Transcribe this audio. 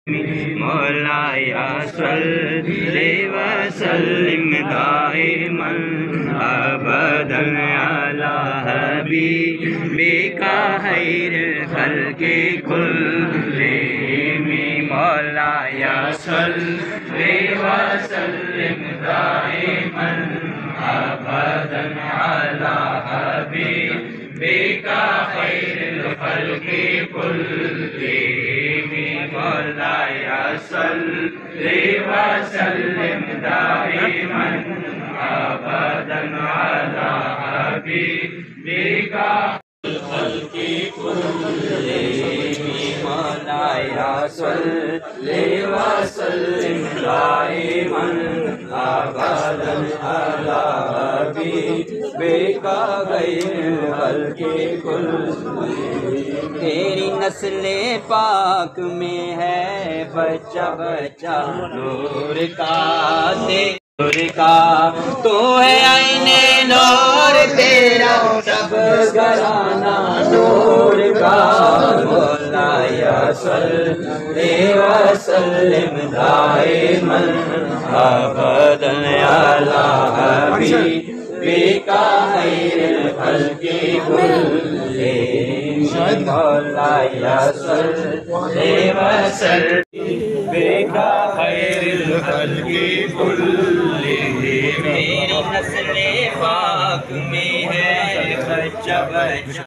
مولایا صلی وسلم دائما ابدا علی حبیبک خیر الخلق کلہم مولایا صلی وسلم دائما ابدا علی حبیبک خیر الخلق کلہم مولایا صلی وسلم دائما ابدا علی حبیبک الخلق کلہم مولایا صلی وسلم دائما ابدا علی حبیبک خیر الخلق کلہم تیری نسل پاک میں ہے بچہ بچہ نور کا تو ہے عین نور تیرا سب گھرانہ نور کا مولایا صلی وسلم دائما ابدا علی حبیبک خیر الخلق کلہم مولایا صلی وسلم خیر الخلق کلہم میری نسل پاک میں ہے بچہ بچہ